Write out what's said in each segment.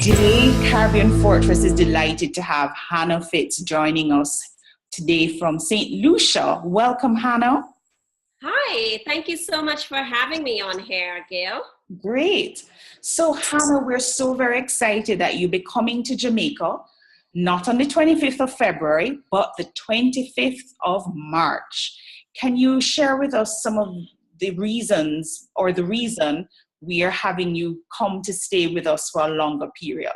Today, Caribbean Fortress is delighted to have Hanna Fitz joining us today from St. Lucia. Welcome, Hanna. Hi, thank you so much for having me on here, Gail. Great. So, Hanna, we're so very excited that you'll be coming to Jamaica, not on the 25th of February, but the 25th of March. Can you share with us some of the reasons or the reason we are having you come to stay with us for a longer period?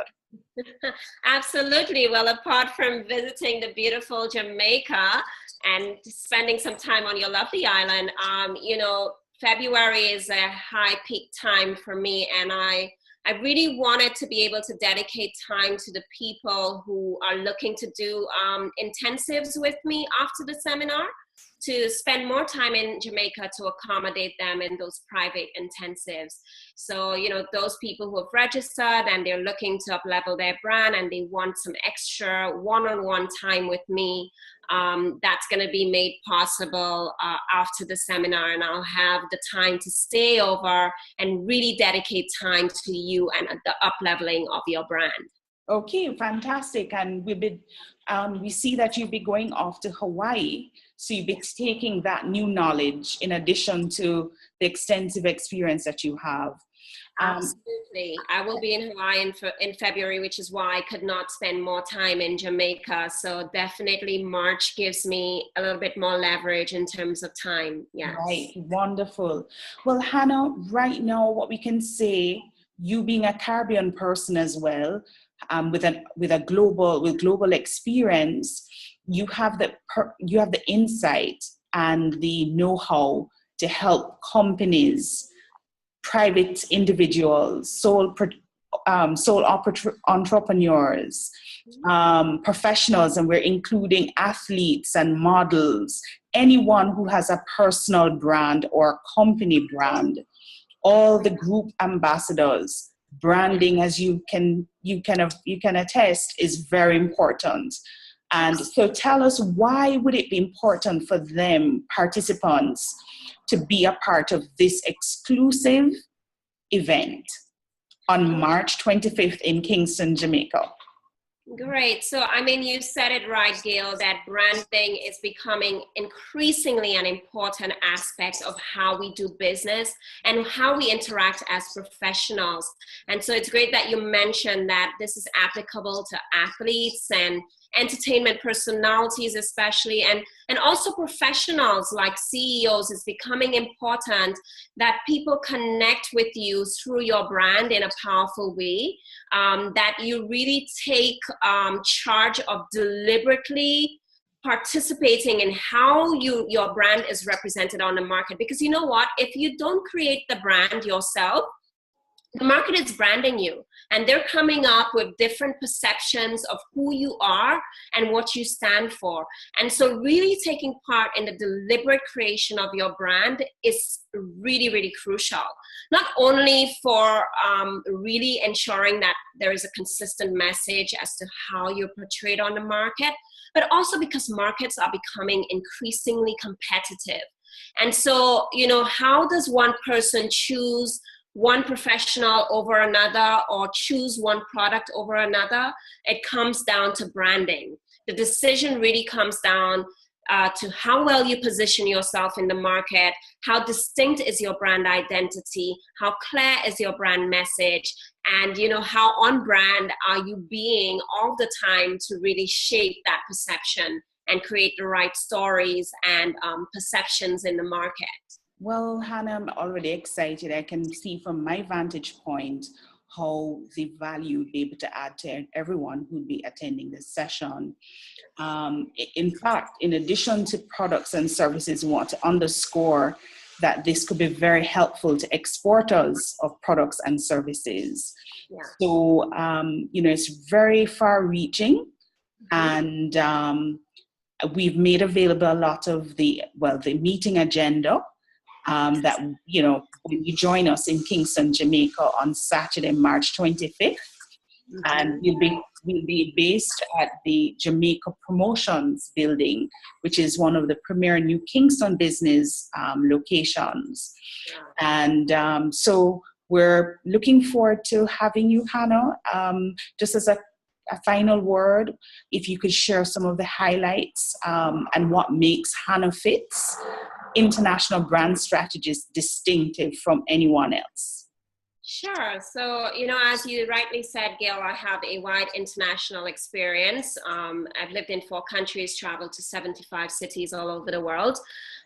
Absolutely. Well, apart from visiting the beautiful Jamaica and spending some time on your lovely island, February is a high peak time for me, and I really wanted to be able to dedicate time to the people who are looking to do intensives with me after the seminar, to spend more time in Jamaica to accommodate them in those private intensives. So, those people who have registered and they're looking to up-level their brand and they want some extra one-on-one time with me, that's going to be made possible after the seminar, and I'll have the time to stay over and really dedicate time to you and the up-leveling of your brand. Okay, fantastic. And we see that you'll be going off to Hawaii. So you'll be taking that new knowledge in addition to the extensive experience that you have. Absolutely. I will be in Hawaii in February, which is why I could not spend more time in Jamaica. So definitely March gives me a little bit more leverage in terms of time. Yes. Right. Wonderful. Well, Hanna, right now, what we can say, you being a Caribbean person as well, with global experience, you have the insight and the know-how to help companies, private individuals, sole entrepreneurs, professionals, and we're including athletes and models, anyone who has a personal brand or company brand, all the group ambassadors. Branding, as you can attest, is very important. And so tell us, why would it be important for them, participants, to be a part of this exclusive event on March 25th in Kingston, Jamaica? Great. So, you said it right, Gail, that branding is becoming increasingly an important aspect of how we do business and how we interact as professionals. And so it's great that you mentioned that this is applicable to athletes and entertainment personalities especially, and also professionals like CEOs. Is becoming important that people connect with you through your brand in a powerful way, that you really take charge of deliberately participating in how your brand is represented on the market. Because you know what, if you don't create the brand yourself, the market is branding you, and they're coming up with different perceptions of who you are and what you stand for. And so really taking part in the deliberate creation of your brand is really, really crucial. Not only for really ensuring that there is a consistent message as to how you're portrayed on the market, but also because markets are becoming increasingly competitive. And so, how does one person choose one professional over another or choose one product over another? It comes down to branding. The decision really comes down to how well you position yourself in the market, how distinct is your brand identity, how clear is your brand message, and how on brand are you being all the time to really shape that perception and create the right stories and perceptions in the market. Well, Hanna, I'm already excited. I can see from my vantage point how the value would be able to add to everyone who'd be attending this session. In fact, in addition to products and services, we want to underscore that this could be very helpful to exporters of products and services. Yeah. So, it's very far-reaching, and we've made available a lot of the meeting agenda. That, when you join us in Kingston, Jamaica on Saturday, March 25th, and we'll be based at the Jamaica Promotions building, which is one of the premier new Kingston business locations. And so we're looking forward to having you, Hanna. Just as a final word, if you could share some of the highlights and what makes Hanna Fitz international brand strategist distinctive from anyone else. Sure. So, as you rightly said, Gail, I have a wide international experience. I've lived in 4 countries, traveled to 75 cities all over the world.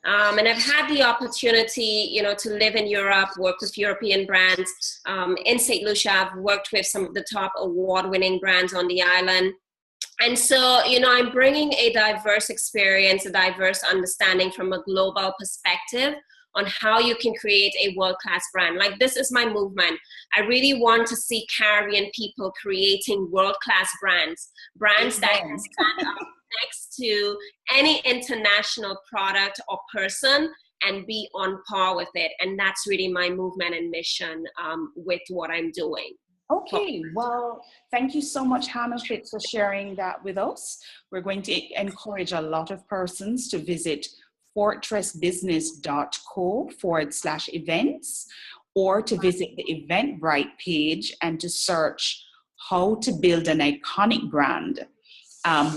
And I've had the opportunity, to live in Europe, work with European brands. In St. Lucia, I've worked with some of the top award-winning brands on the island. And so, I'm bringing a diverse experience, a diverse understanding from a global perspective on how you can create a world-class brand. Like, this is my movement. I really want to see Caribbean people creating world-class brands that can stand up next to any international product or person and be on par with it. And that's really my movement and mission with what I'm doing. Okay, well, thank you so much, Hanna Fitz, for sharing that with us. We're going to encourage a lot of persons to visit fortressbusiness.co/events, or to visit the Eventbrite page and to search how to build an iconic brand,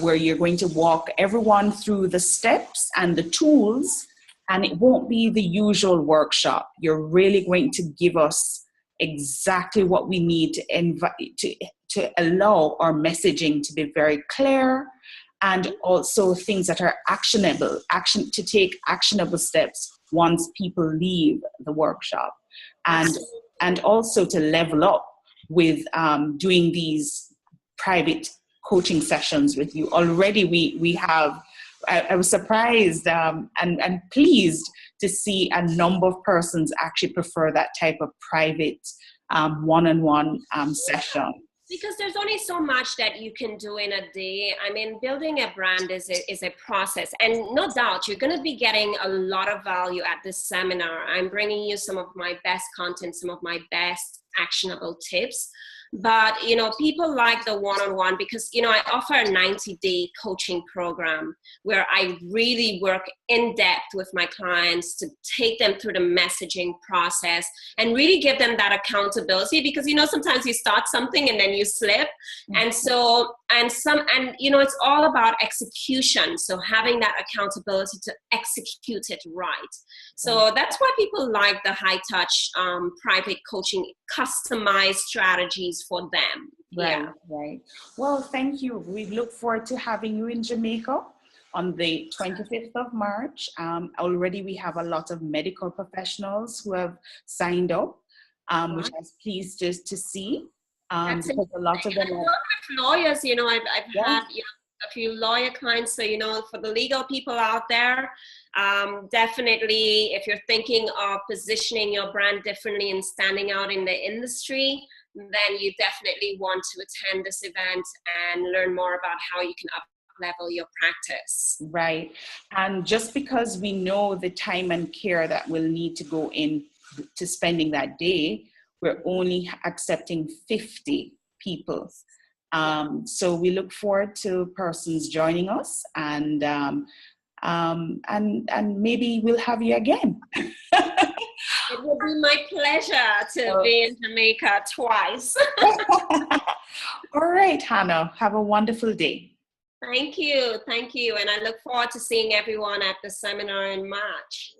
where you're going to walk everyone through the steps and the tools, and it won't be the usual workshop. You're really going to give us exactly what we need to allow our messaging to be very clear, and also things that are actionable, to take actionable steps once people leave the workshop, and also to level up with doing these private coaching sessions with you. Already we have, I was surprised and pleased to see a number of persons actually prefer that type of private one-on-one session. Because there's only so much that you can do in a day. I mean, building a brand is a process. And no doubt, you're going to be getting a lot of value at this seminar. I'm bringing you some of my best content, some of my best actionable tips. But, people like the one-on-one because, I offer a 90-day coaching program where I really work in depth with my clients to take them through the messaging process and really give them that accountability because, sometimes you start something and then you slip. And so, it's all about execution. So having that accountability to execute it right. So that's why people like the high-touch private coaching, customized strategies for them. Right. Well, thank you. We look forward to having you in Jamaica on the 25th of March. Already we have a lot of medical professionals who have signed up, which I was pleased to see. Because a lot of them I work with lawyers, I've had a few lawyer clients. So, for the legal people out there, definitely if you're thinking of positioning your brand differently and standing out in the industry, then you definitely want to attend this event and learn more about how you can up-level your practice. Right. And just because we know the time and care that will need to go in to spending that day, we're only accepting 50 people. So we look forward to persons joining us, and maybe we'll have you again. It will be my pleasure to be in Jamaica twice. All right, Hanna, have a wonderful day. Thank you. And I look forward to seeing everyone at the seminar in March.